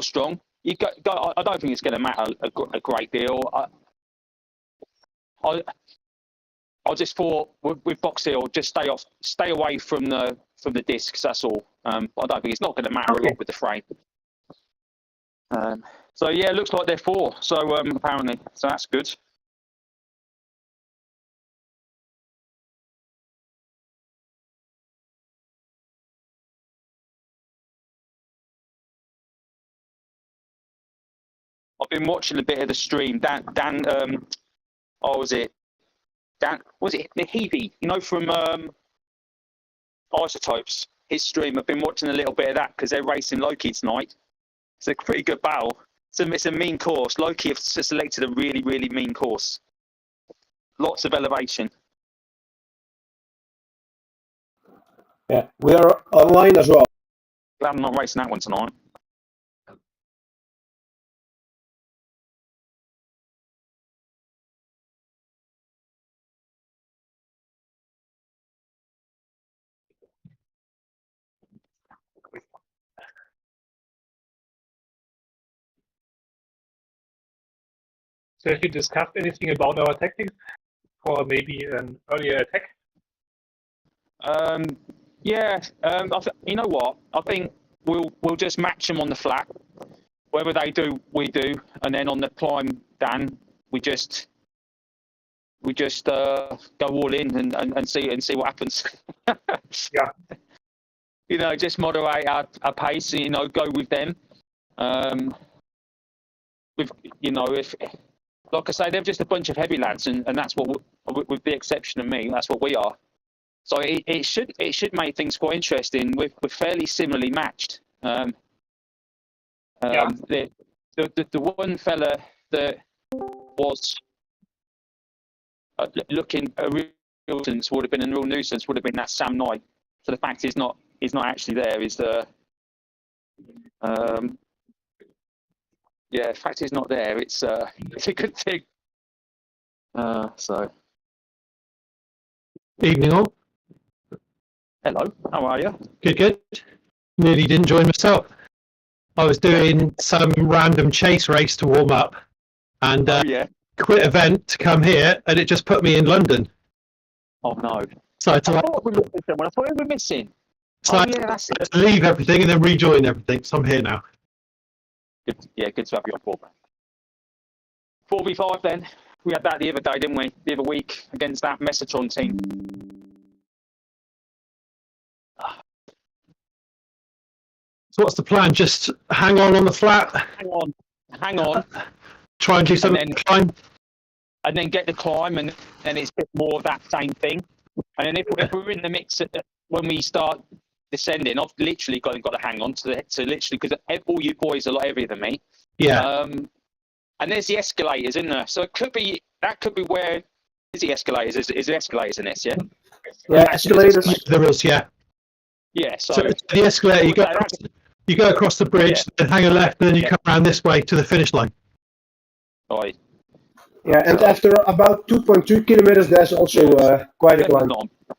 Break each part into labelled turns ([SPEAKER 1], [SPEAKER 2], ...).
[SPEAKER 1] still strong. You go, I don't think it's going to matter a great deal. I just thought with Box Hill, just stay away from the discs. That's all. I don't think it's not going to matter a lot with the frame. So yeah, it looks like they're 4. So apparently, so that's good. I've been watching a bit of the stream. Dan, was it Heavey? You know, from Isotopes. His stream. I've been watching a little bit of that because they're racing Loki tonight. It's a pretty good battle. It's a mean course. Loki have selected a really, really mean course. Lots of elevation.
[SPEAKER 2] Yeah, we are online as well.
[SPEAKER 1] Glad I'm not racing that one tonight.
[SPEAKER 3] So have you discussed anything about our tactics for maybe an earlier attack?
[SPEAKER 1] Yeah. You know what? I think we'll just match them on the flat. Whether they do, we do, and then on the climb, Dan, we just go all in and see what happens.
[SPEAKER 3] Yeah.
[SPEAKER 1] You know, just moderate our pace. You know, go with them. If like I say, they're just a bunch of heavy lads, and that's what, with the exception of me, that's what we are. So it should make things quite interesting. We're fairly similarly matched. The one fella that was looking a real nuisance would have been that Sam Knight. So the fact he's not actually there is the the fact he's not there. It's a good thing. So
[SPEAKER 4] evening all.
[SPEAKER 1] Hello, how are you?
[SPEAKER 4] Good. Nearly didn't join myself. I was doing some random chase race to warm up, and quit event to come here, and it just put me in London.
[SPEAKER 1] Oh no!
[SPEAKER 4] So I
[SPEAKER 1] thought we were missing.
[SPEAKER 4] So I had to leave everything and then rejoin everything. So I'm here now.
[SPEAKER 1] Good to have you on board. 4v5 then. We had that the other day, didn't we? The other week against that Mesotron team.
[SPEAKER 4] So what's the plan? Just hang on the flat?
[SPEAKER 1] Hang on.
[SPEAKER 4] Try and do something and climb?
[SPEAKER 1] And then get the climb, and then it's a bit more of that same thing. And then if we're in the mix when we start descending, I've literally got to hang on to literally, because all you boys are a lot heavier than me.
[SPEAKER 4] Yeah.
[SPEAKER 1] And there's the escalators, isn't there? So that could be where is the escalators? Is there escalators in this? Yeah.
[SPEAKER 2] Yeah, escalators.
[SPEAKER 4] There is, yeah.
[SPEAKER 1] Yeah. So
[SPEAKER 4] the escalator, you go across the bridge, then hang a left, and then you come around this way to the finish line.
[SPEAKER 1] Right.
[SPEAKER 2] Yeah, and after about 2.2 kilometers, there's also quite a climb.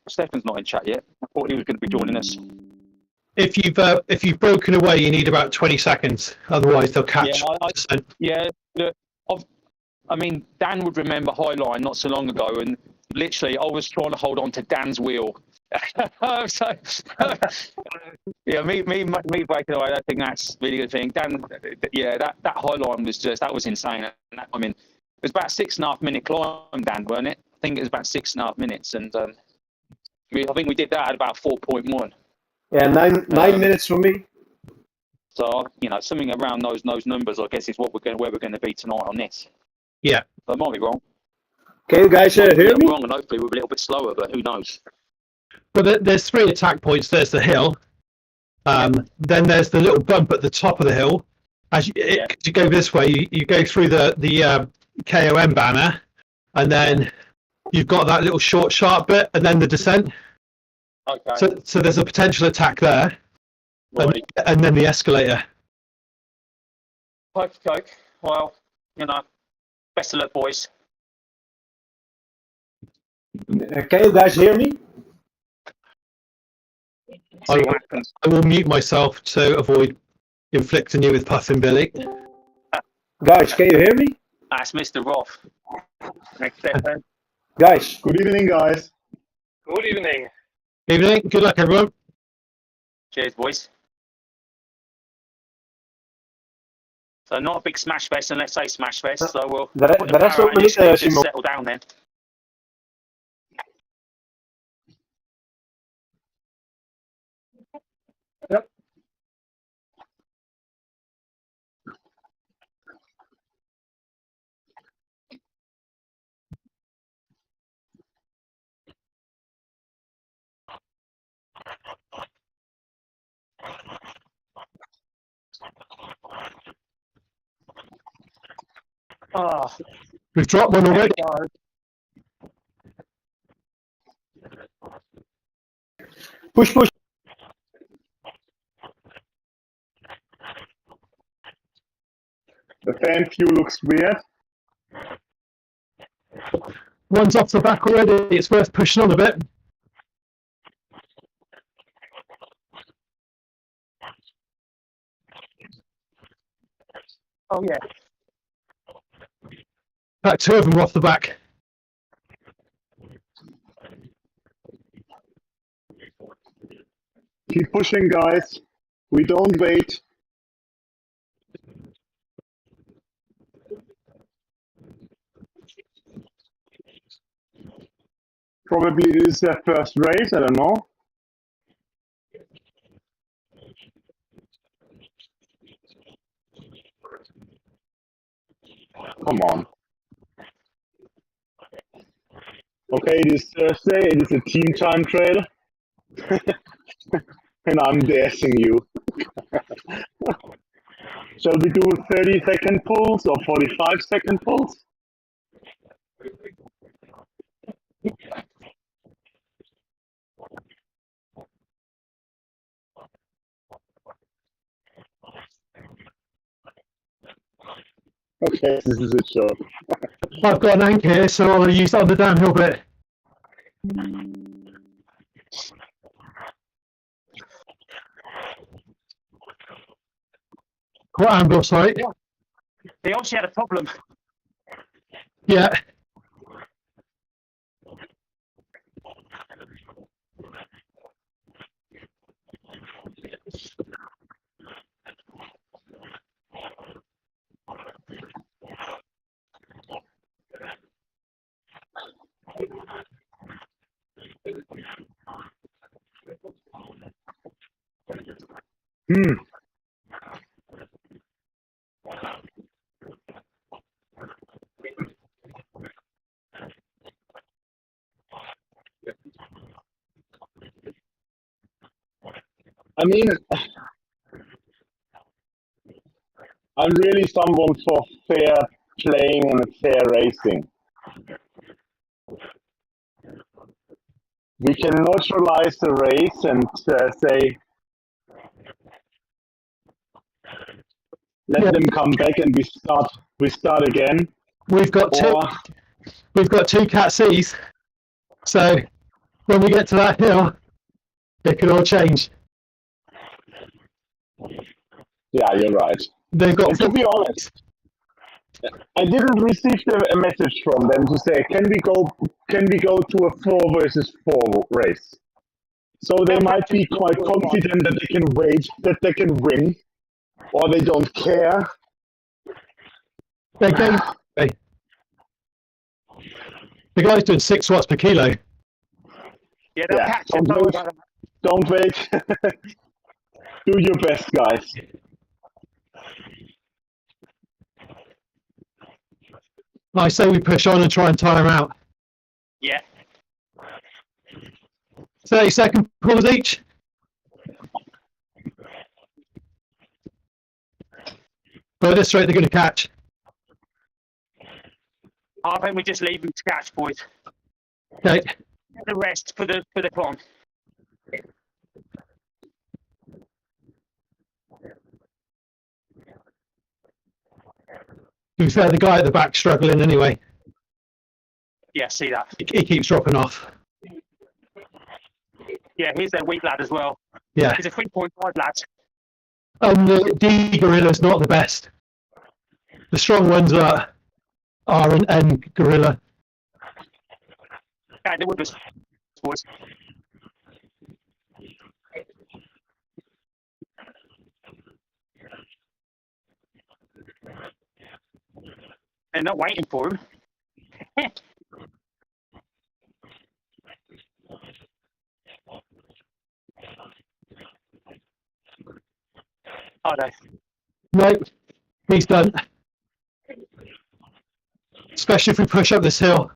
[SPEAKER 1] Stefan's not in chat yet. I thought he was going to be joining us.
[SPEAKER 4] If you've broken away, you need about 20 seconds. Otherwise, they'll catch.
[SPEAKER 1] Look, I mean, Dan would remember Highline not so long ago, and literally, I was trying to hold on to Dan's wheel. So, me breaking away. I think that's really good thing. Dan, that Highline was insane. And I mean, it was about 6.5 minute climb, Dan, weren't it? I think it was about 6.5 minutes, and I think we did that at about 4.1.
[SPEAKER 2] Yeah, nine minutes for me.
[SPEAKER 1] So something around those numbers, I guess, is where we're going to be tonight on this.
[SPEAKER 4] Yeah,
[SPEAKER 1] I might be wrong.
[SPEAKER 2] Can you guys hear me?
[SPEAKER 1] Wrong, and hopefully we're a little bit slower, but who knows?
[SPEAKER 4] But there's 3 attack points. There's the hill. Then there's the little bump at the top of the hill. As you go this way, you go through the KOM banner, and then you've got that little short, sharp bit, and then the descent.
[SPEAKER 1] Okay.
[SPEAKER 4] So there's a potential attack there,
[SPEAKER 1] right.
[SPEAKER 4] and then the escalator.
[SPEAKER 1] Okay. Well, best of luck, boys.
[SPEAKER 2] Can you guys hear me?
[SPEAKER 4] I will mute myself to avoid inflicting you with Puffin Billy.
[SPEAKER 2] Guys, can you hear me?
[SPEAKER 1] That's Mr. Roth. Next step, then.
[SPEAKER 2] Guys,
[SPEAKER 5] Good evening, guys.
[SPEAKER 3] Good evening.
[SPEAKER 4] Evening. Good luck, everyone.
[SPEAKER 1] Cheers, boys. So not a big smash fest, and let's say smash fest. So we'll put
[SPEAKER 2] de rest
[SPEAKER 1] power
[SPEAKER 2] ook
[SPEAKER 1] out
[SPEAKER 2] niet,
[SPEAKER 1] initially, just
[SPEAKER 2] Simon.
[SPEAKER 1] settle down then.
[SPEAKER 2] Yep.
[SPEAKER 1] Oh,
[SPEAKER 4] We've dropped one already.
[SPEAKER 2] Push, push.
[SPEAKER 5] The fan view looks weird.
[SPEAKER 4] One's off the back already. It's worth pushing on a bit.
[SPEAKER 1] oh yeah.
[SPEAKER 4] In fact, two of them are off the back.
[SPEAKER 5] Keep pushing, guys. We don't wait. Probably this is their first race, I don't know. Come on. Okay, it is Thursday, it is a team time trail. And I'm dashing you. Shall we do 30-second pulls or 45-second pulls? Okay, this is a joke.
[SPEAKER 4] I've got an anchor here, so I'll use that on the downhill bit. What angle, sorry?
[SPEAKER 1] They obviously had a problem.
[SPEAKER 4] Yeah.
[SPEAKER 5] Hmm. I mean, I'm really someone for fair playing and fair racing. We can neutralize the race and say, let them come back and we start again.
[SPEAKER 4] We've got two Cat Cs. So when we get to that hill, it can all change.
[SPEAKER 5] Yeah, you're right.
[SPEAKER 4] They've got
[SPEAKER 5] And to be honest, I didn't receive a message from them to say, can we go to a 4 versus 4 race? So they might be quite confident that they can wait, that they can win, or they don't care.
[SPEAKER 4] they're going. The guy's doing 6 watts per kilo.
[SPEAKER 1] Yeah, they'll
[SPEAKER 5] Yeah,
[SPEAKER 1] catch it.
[SPEAKER 5] don't wait. Do your best, guys.
[SPEAKER 4] I say we push on and try and tire them out.
[SPEAKER 1] Yeah.
[SPEAKER 4] 30-second pulls each. But at this rate, they're going to catch.
[SPEAKER 1] I think we just leave them to catch, boys.
[SPEAKER 4] Okay.
[SPEAKER 1] The rest for the climb.
[SPEAKER 4] To be fair, the guy at the back struggling anyway.
[SPEAKER 1] Yeah, see that.
[SPEAKER 4] He keeps dropping off.
[SPEAKER 1] Yeah, here's their weak lad as well.
[SPEAKER 4] Yeah.
[SPEAKER 1] He's a 3.5 lad.
[SPEAKER 4] The D gorilla's not the best. The strong ones are an N gorilla.
[SPEAKER 1] Yeah, they would be sports. They're not waiting for him. Are they?
[SPEAKER 4] Nope, he's done. Especially if we push up this hill.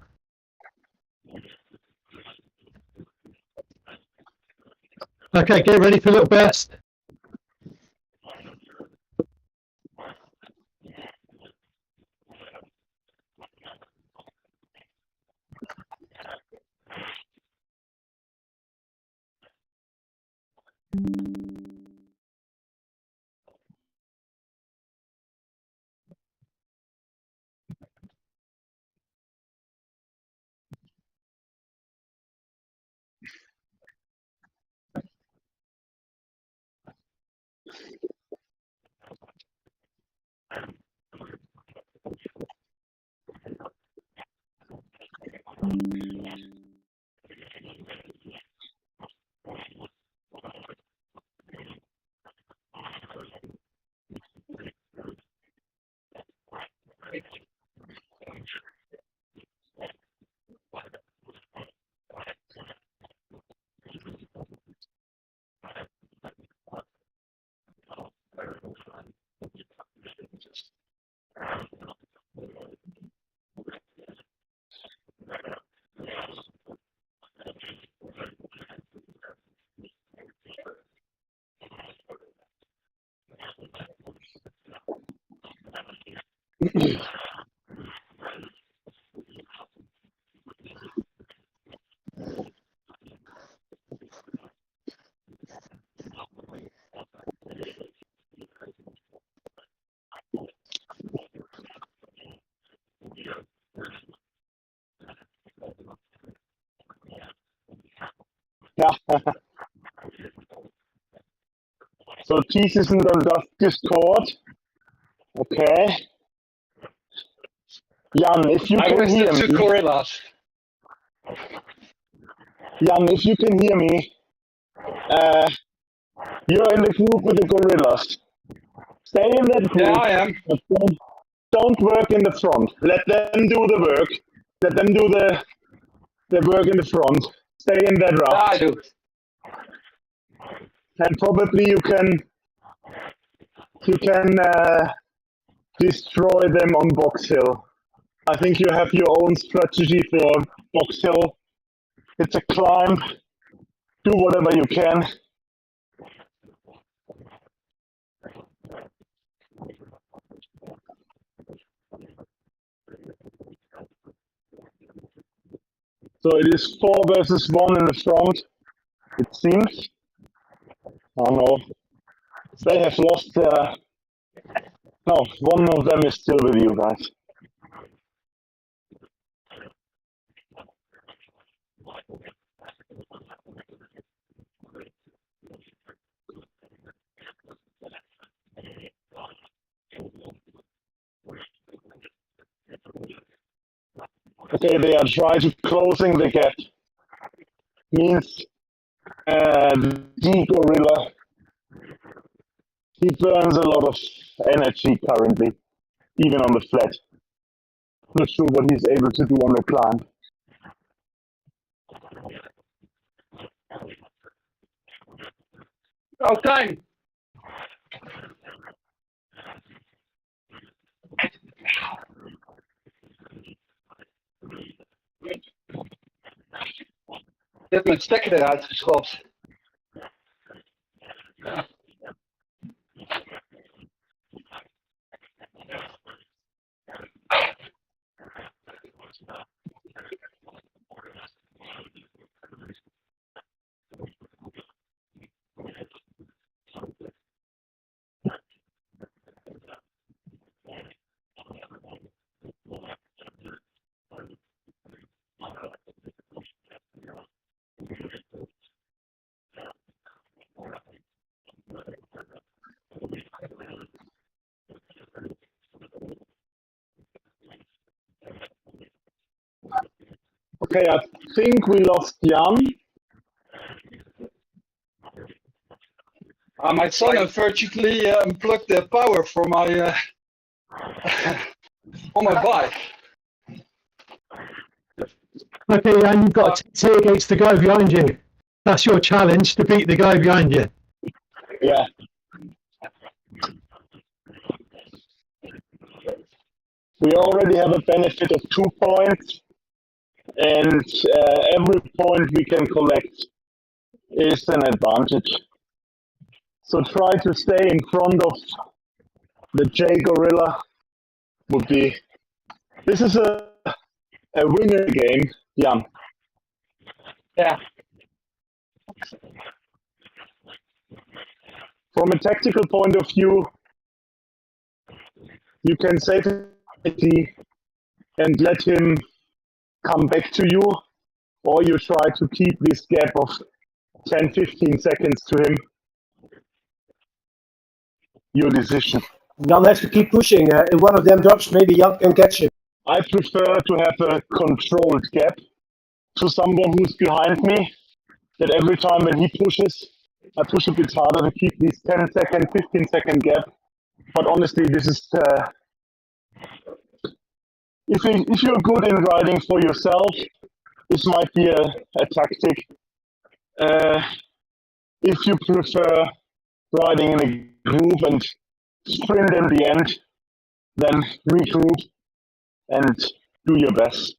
[SPEAKER 4] Okay, get ready for a little burst.
[SPEAKER 5] Yeah. So Jesus isn't on that Discord. Okay. Jan, if you can hear me.
[SPEAKER 6] Gorillas.
[SPEAKER 5] Jan, if you can hear me, you're in the group with the gorillas. Stay in that group.
[SPEAKER 6] Yeah, I am.
[SPEAKER 5] But don't work in the front. Let them do the work. Let them do the work in the front. Stay in that
[SPEAKER 6] Yeah, I
[SPEAKER 5] raft.
[SPEAKER 6] do.
[SPEAKER 5] And probably you can destroy them on Box Hill. I think you have your own strategy for Box Hill. It's a climb. Do whatever you can. So it is 4 versus 1 in the front, it seems. Oh no. They have lost. No, one of them is still with you guys. Okay, they are trying to closing the gap. Means the gorilla, he burns a lot of energy currently, even on the flat. Not sure what he's able to do on the climb.
[SPEAKER 6] Okay. Je hebt mijn stekker eruit geschopt.
[SPEAKER 5] Okay, I think we lost Jan.
[SPEAKER 7] My son unfortunately unplugged the power from my on my bike.
[SPEAKER 4] Okay, and you've got to take against the guy behind you. That's your challenge, to beat the guy behind you.
[SPEAKER 5] Yeah. We already have a benefit of 2 points, and every point we can collect is an advantage. So try to stay in front of the J Gorilla would be. This is a winner game, Jan.
[SPEAKER 1] Yeah.
[SPEAKER 5] From a tactical point of view, you can save it and let him come back to you, or you try to keep this gap of 10-15 seconds to him. Your decision.
[SPEAKER 2] Jan has to keep pushing. If one of them drops, maybe Jan can catch him.
[SPEAKER 5] I prefer to have a controlled gap to someone who's behind me, that every time when he pushes, I push a bit harder to keep this 10-second, 15-second gap. But honestly, this is, if you're good in riding for yourself, this might be a tactic. If you prefer riding in a group and sprint in the end, then regroup and do your best.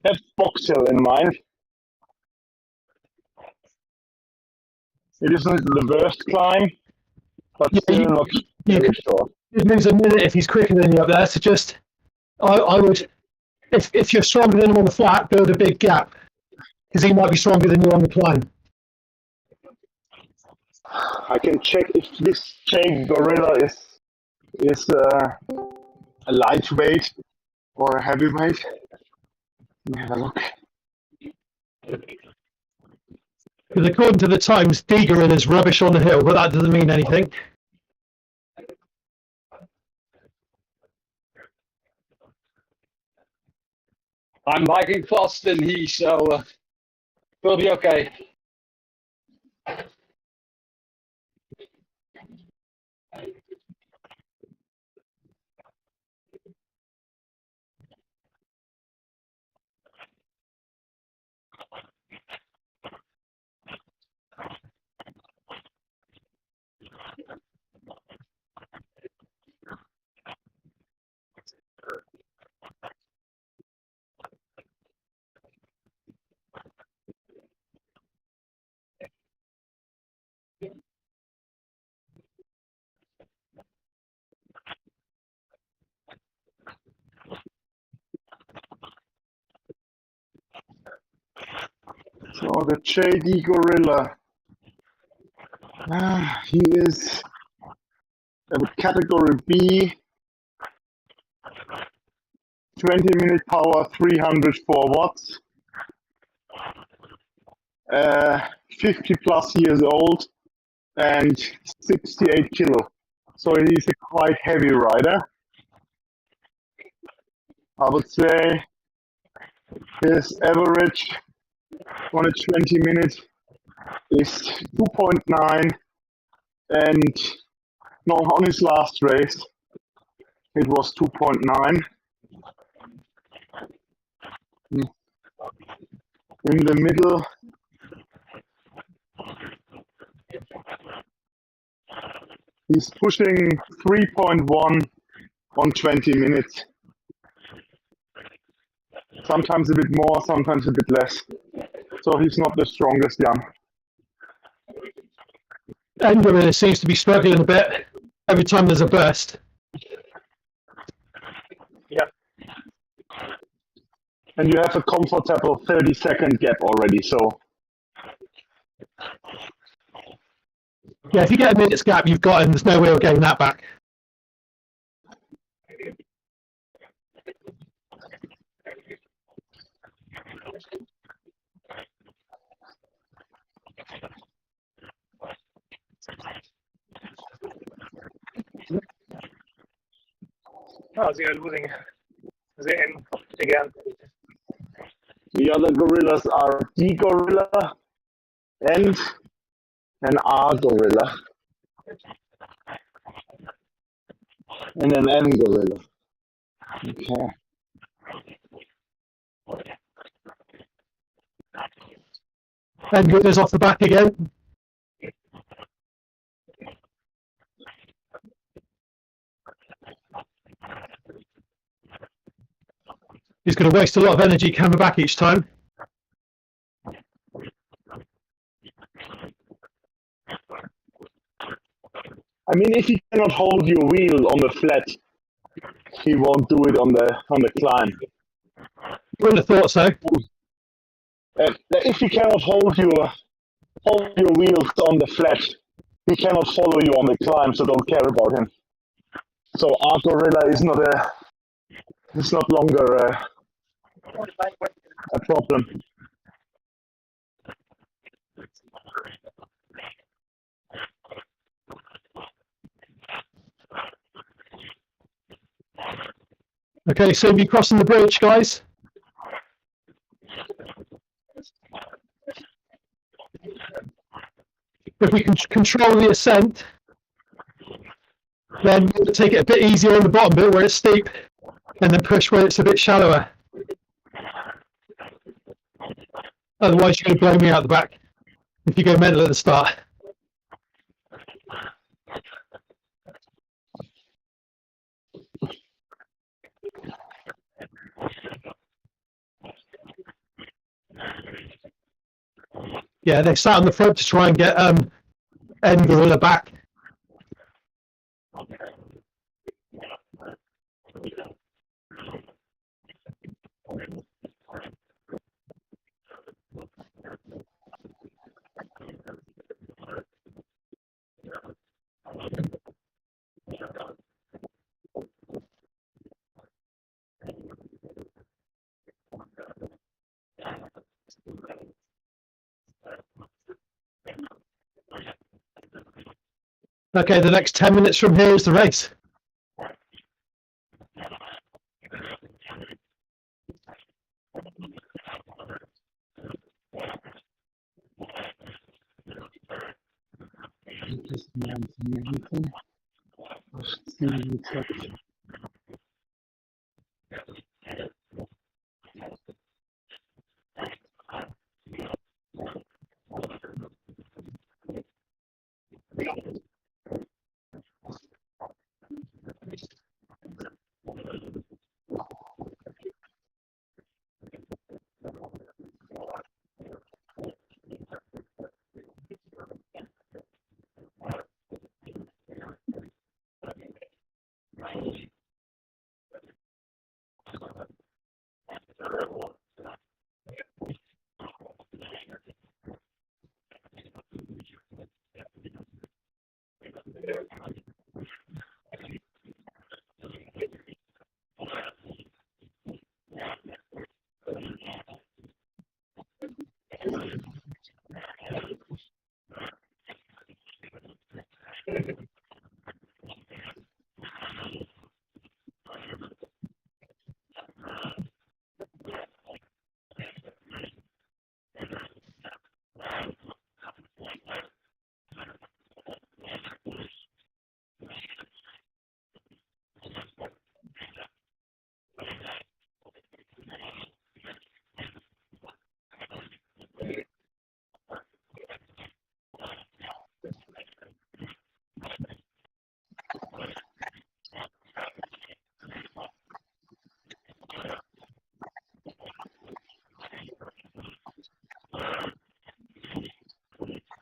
[SPEAKER 5] Have Box Hill in mind. It isn't the worst climb, but still not very short.
[SPEAKER 4] It moves a minute if he's quicker than you up there. So just, I would, if you're stronger than him on the flat, build a big gap, because he might be stronger than you on the climb.
[SPEAKER 5] I can check if this J Gorilla is a lightweight or a heavyweight. Let me have a look.
[SPEAKER 4] Because according to the Times, D Gorilla's rubbish on the hill, but that doesn't mean anything.
[SPEAKER 7] I'm biking faster than he, so we'll be okay.
[SPEAKER 5] So the JD Gorilla, he is a category B, 20-minute power, 304 watts, 50 plus years old, and 68 kilo. So he's a quite heavy rider. I would say his average on a 20-minute is 2.9, and no, on his last race it was 2.9. In the middle, he's pushing 3.1 on 20 minutes. Sometimes a bit more, sometimes a bit less. So he's not the strongest, Jan.
[SPEAKER 4] And Gorilla seems to be struggling a bit every time there's a burst.
[SPEAKER 3] Yeah.
[SPEAKER 5] And you have a comfortable 30-second gap already, so.
[SPEAKER 4] Yeah, if you get a minute's gap, you've got him. There's no way of getting that back.
[SPEAKER 3] Oh, they are losing the N again.
[SPEAKER 5] The other gorillas are D gorilla and an R gorilla and an N gorilla. Okay.
[SPEAKER 4] And goes off the back again. He's going to waste a lot of energy coming back each time.
[SPEAKER 5] I mean, if he cannot hold your wheel on the flat, he won't do it on the climb.
[SPEAKER 4] Wouldn't have thought so.
[SPEAKER 5] If he cannot hold your wheels on the flat, he cannot follow you on the climb. So don't care about him. So our gorilla is not longer a problem.
[SPEAKER 4] Okay, so you're crossing the bridge, guys. If we can control the ascent, then we'll take it a bit easier on the bottom bit where it's steep, and then push where it's a bit shallower. Otherwise, you're going to blow me out the back if you go mental at the start. Yeah, they sat on the front to try and get N gorilla back. Okay, the next 10 minutes from here is the race.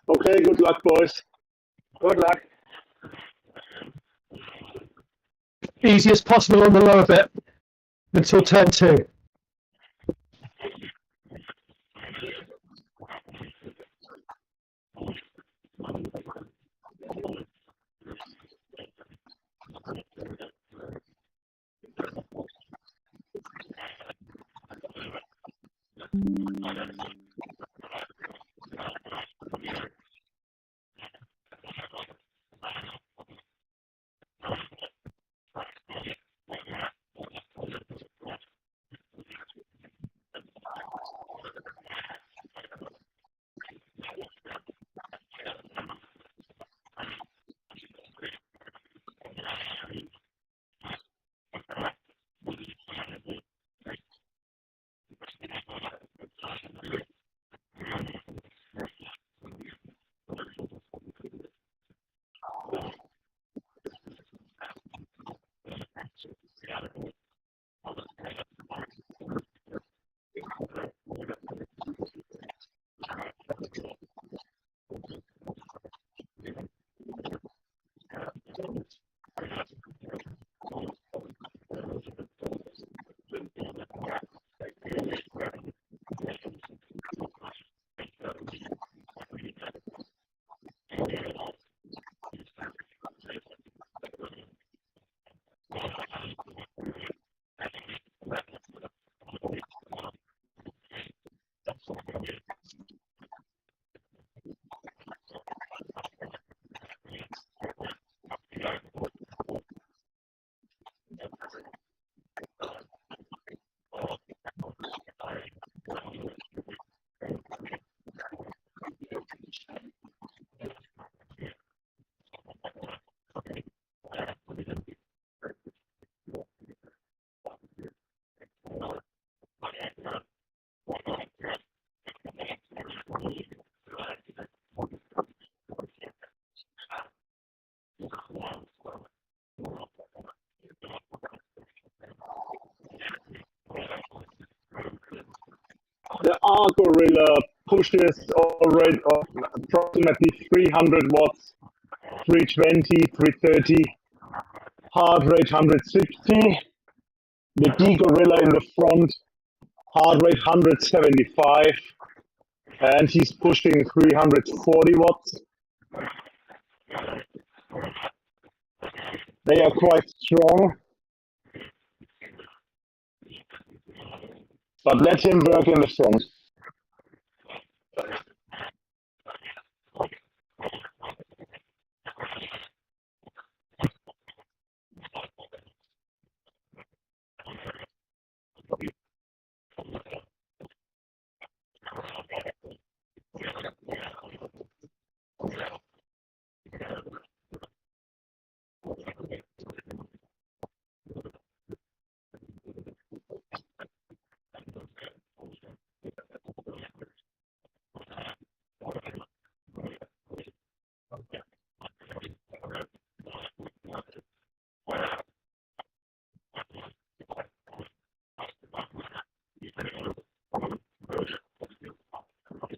[SPEAKER 5] Okay, good luck, boys.
[SPEAKER 3] Good luck.
[SPEAKER 4] Easy as possible on the lower bit until turn 2.
[SPEAKER 5] the R Gorilla pushes already approximately 300 watts, 320, 330, heart rate 160. The D Gorilla in the front, heart rate 175, and he's pushing 340 watts. They are quite strong, but let him work in the front.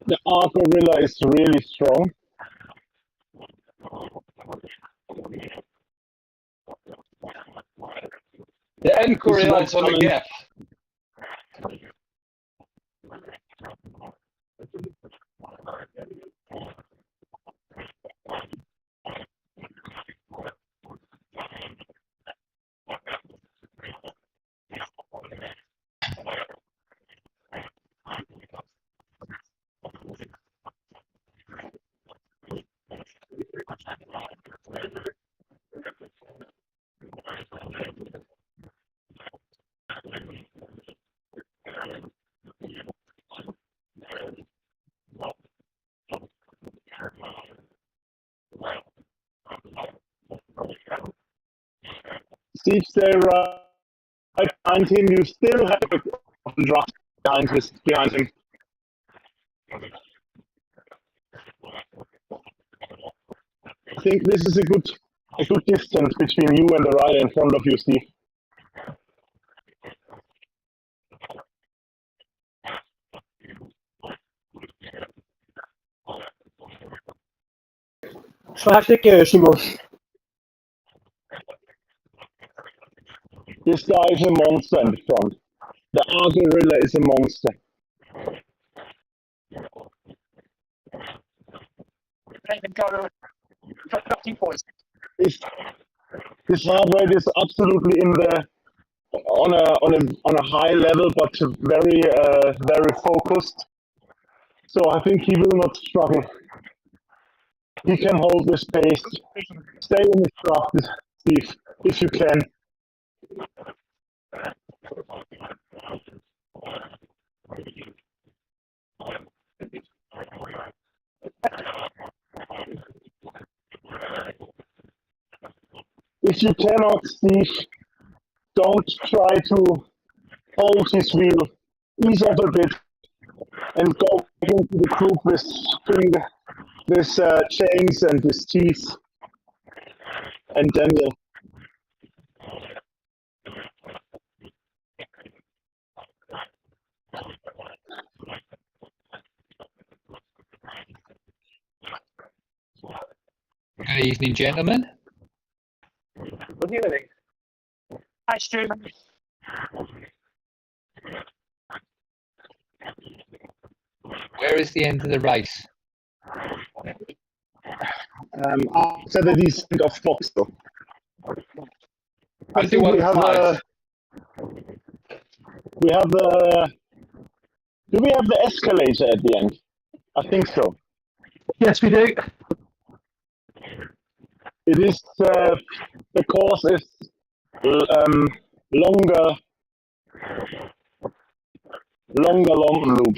[SPEAKER 5] The R Gorilla is really strong.
[SPEAKER 7] The N correlates on the gap.
[SPEAKER 5] Steve, stay right behind him. You still have a draft behind him. I think this is a good distance between you and the rider in front of you, Steve.
[SPEAKER 2] Zwaar stikken, Simon.
[SPEAKER 5] This guy is a monster in the front. The R Gorilla is a monster. His heart rate is absolutely on a high level, but very focused. So I think he will not struggle. He can hold this pace. Stay in his draft, Steve, if you can. If you cannot, Steve, don't try to hold his wheel. Ease up a bit and go into the group with chains and with teeth and Daniel.
[SPEAKER 8] Good evening, gentlemen.
[SPEAKER 3] Good evening.
[SPEAKER 1] Hi, Stu.
[SPEAKER 8] Where is the end of the race?
[SPEAKER 5] After the descent of Foxville. I think we have do we have the escalator at the end? I think so.
[SPEAKER 4] Yes, we do.
[SPEAKER 5] It is the course is longer loop.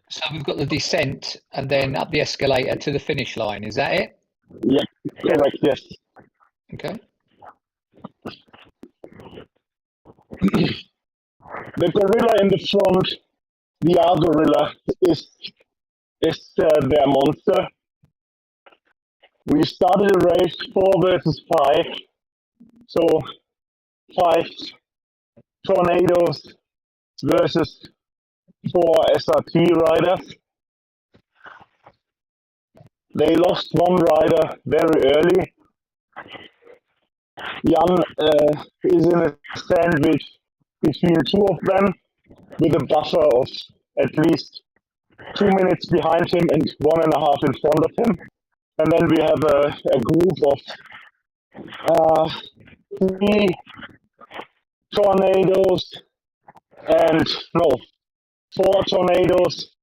[SPEAKER 8] So we've got the descent and then up the escalator to the finish line. Is that it?
[SPEAKER 5] Yeah, correct. Yes.
[SPEAKER 8] Okay.
[SPEAKER 5] The gorilla in the front, the R Gorilla, is their monster. We started a race 4 versus 5, so 5 tornadoes versus 4 SRT riders. They lost one rider very early. Jan is in a sandwich between two of them with a buffer of at least 2 minutes behind him and 1.5 in front of him. And then we have a group of 3 tornadoes and no, 4 tornadoes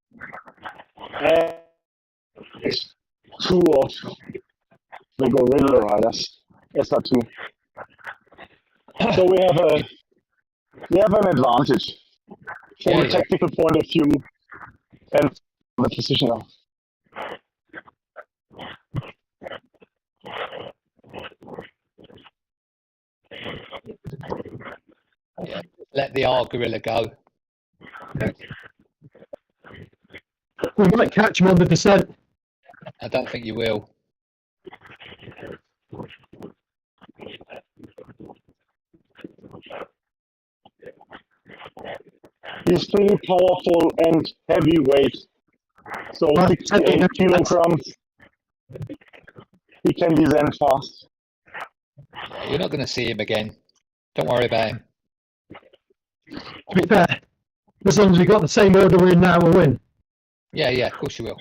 [SPEAKER 5] and 2 of the gorilla riders, SR2. So we have an advantage from a technical point of view and the positional.
[SPEAKER 8] Let the R gorilla go.
[SPEAKER 4] We might catch him on the descent.
[SPEAKER 8] I don't think you will.
[SPEAKER 5] He's pretty powerful and heavyweight. So 68 kilograms. He can descend fast.
[SPEAKER 8] You're not going to see him again. Don't worry about him.
[SPEAKER 4] To be fair, as long as we got the same order we're in now, we'll win.
[SPEAKER 8] Yeah, of course you will.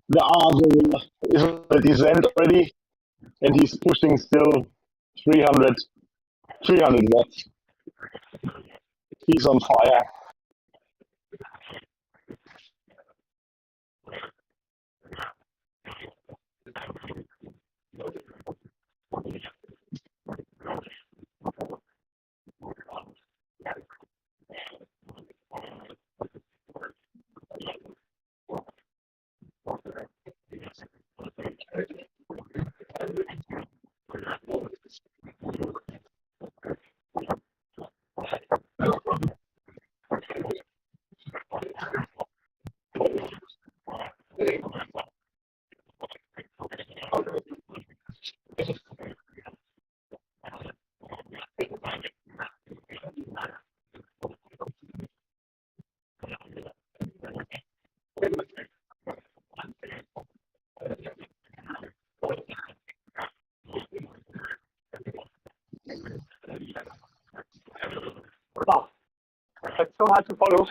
[SPEAKER 5] The R is on the descent already, and he's pushing still 300 watts. He's on fire.
[SPEAKER 3] Wow, that's so hard to follow.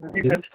[SPEAKER 3] The defense.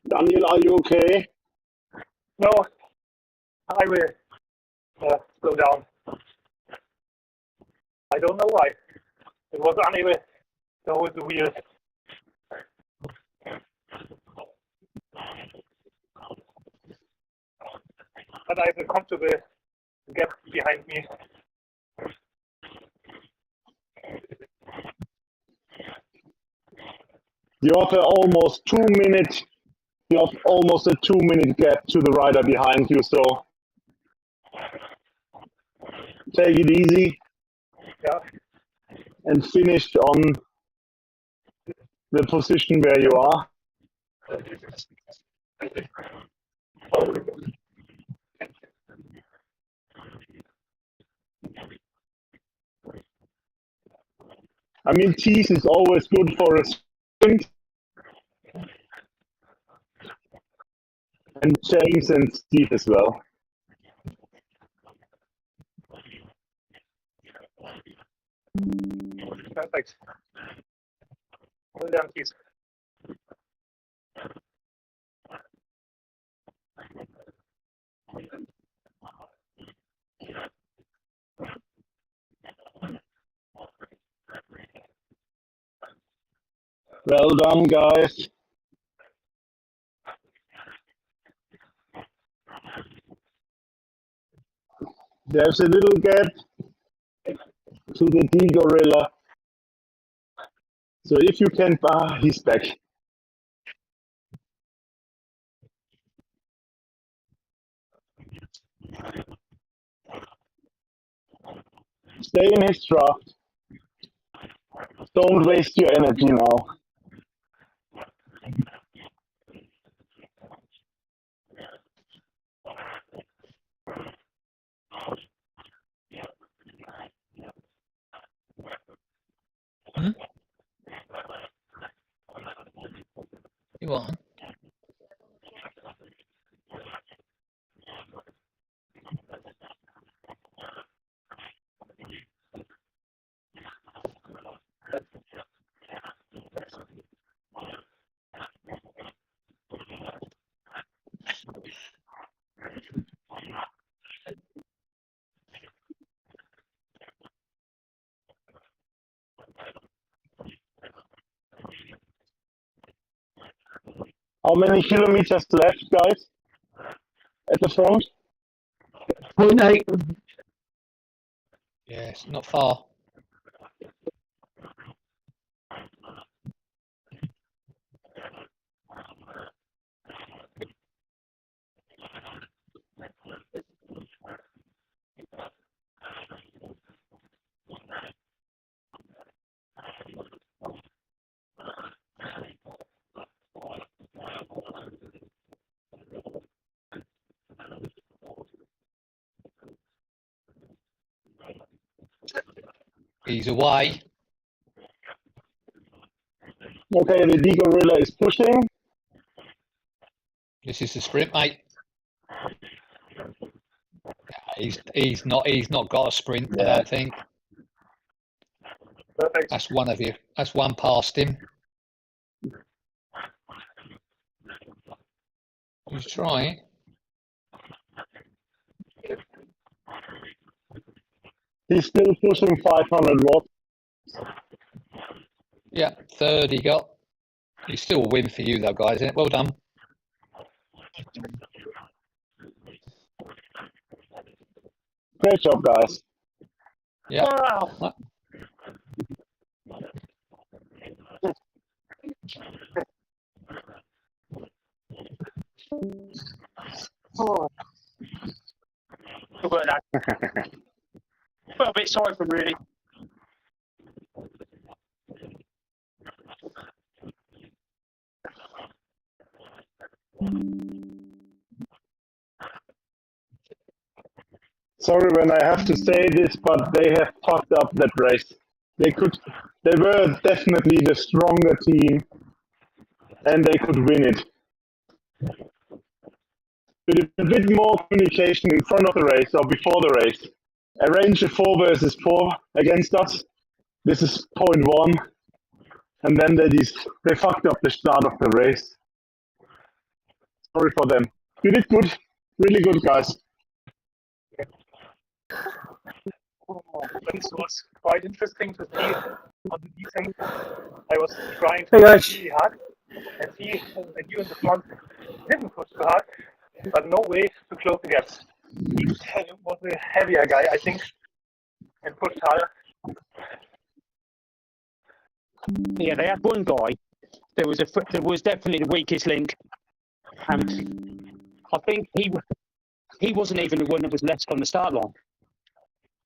[SPEAKER 5] Daniel, are you okay?
[SPEAKER 3] No, I will slow down. I don't know why. It was unable to hold the wheel. But I have a comfortable gap behind me.
[SPEAKER 5] You have almost 2 minutes. You have almost a 2-minute gap to the rider behind you. So take it easy.
[SPEAKER 3] Yeah.
[SPEAKER 5] And finish on the position where you are. I mean, tease is always good for a sprint. And James and Steve as well.
[SPEAKER 3] Perfect. Well done, Keith.
[SPEAKER 5] Well done, guys. There's a little gap to the D gorilla. So if you can, he's back. Stay in his draft. Don't waste your energy now.
[SPEAKER 8] You want?
[SPEAKER 5] How many kilometers left, guys? At the front?
[SPEAKER 4] 0.8.
[SPEAKER 8] Yes, not far. He's away.
[SPEAKER 5] Okay, the D gorilla is pushing.
[SPEAKER 8] This is the sprint, mate. He's not got a sprint, I don't think.
[SPEAKER 3] Perfect.
[SPEAKER 8] That's one of you. That's one past him. He's trying.
[SPEAKER 5] He's still pushing 500 watts.
[SPEAKER 8] Yeah, third he got. He's still a win for you though, guys, isn't it? Well done.
[SPEAKER 5] Great job, guys.
[SPEAKER 8] Yeah.
[SPEAKER 3] Wow.
[SPEAKER 1] Oh. Good work, lad. Well, a bit sorry for him, really.
[SPEAKER 5] Sorry when I have to say this, but they have fucked up that race. They were definitely the stronger team, and they could win it. With a bit more communication in front of the race or before the race. Arrange a 4 versus 4 against us. This is point 1. And then they fucked up the start of the race. Sorry for them. You did good. Really good, guys.
[SPEAKER 3] This was quite interesting to see on the defense. I was trying to
[SPEAKER 2] Hey, guys.
[SPEAKER 3] push really hard and see that you in the front didn't push too hard, but no way to close the gaps. He was a heavier guy, I think, and pushed harder.
[SPEAKER 1] Yeah, they had one guy. There was definitely the weakest link, and I think he wasn't even the one that was left on the start line.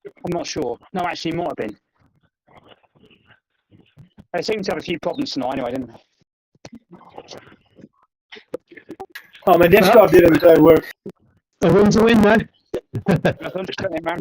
[SPEAKER 1] I'm not sure. No, actually, he might have been. They seemed to have a few problems tonight, anyway, didn't they?
[SPEAKER 2] Oh, my desk card didn't work.
[SPEAKER 4] A win's a win, though.
[SPEAKER 1] 100%, man.